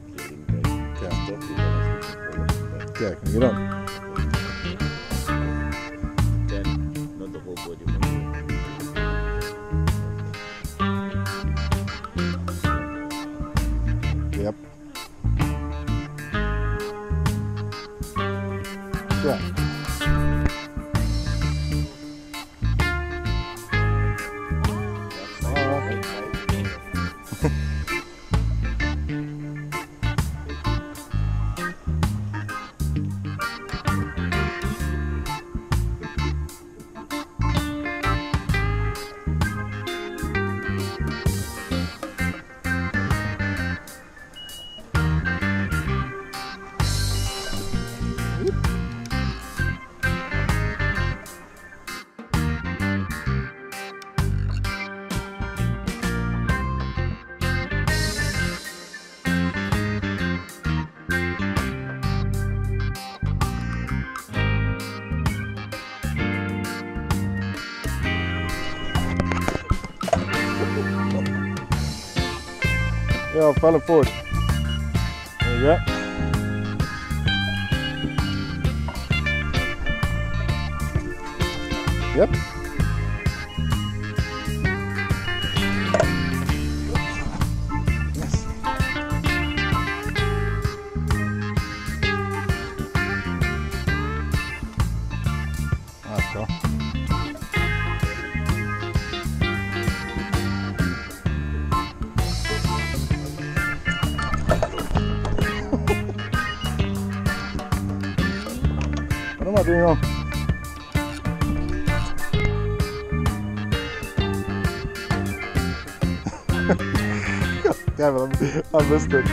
clearing that stuff we were looking for. Okay, can you get on? Then, not the whole body. Yep. Yeah. Yeah, follow forward. There you go. Yep. Yes. That's cool. What am I doing wrong? Damn it, I missed it.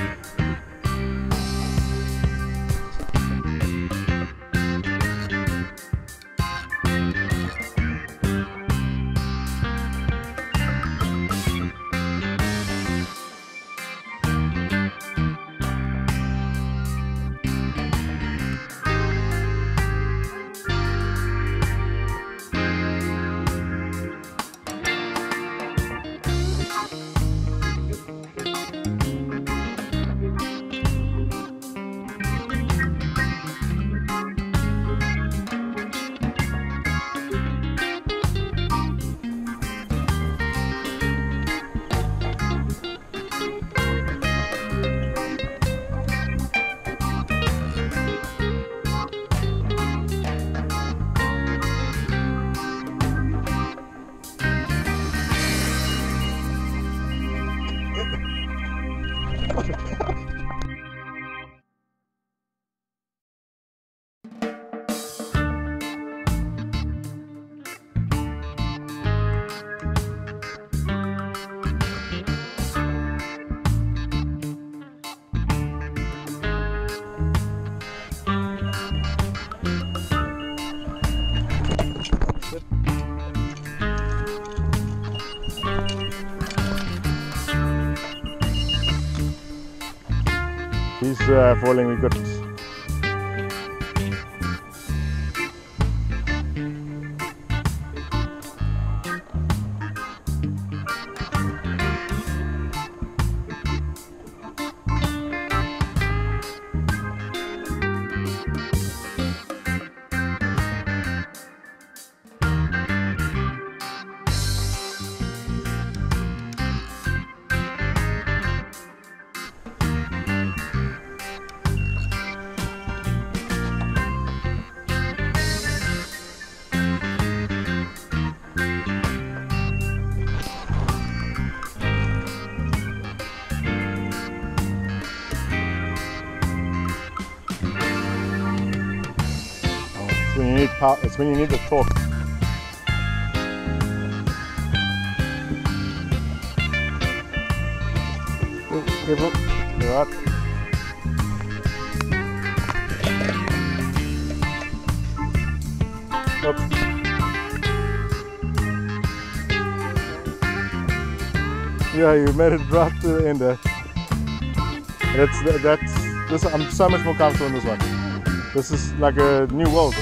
He's falling, we got when you need power, it's when you need the torque. Careful. You're right. Oops. Yeah, you made it right to the end there. This. I'm so much more comfortable in this one. This is like a new world.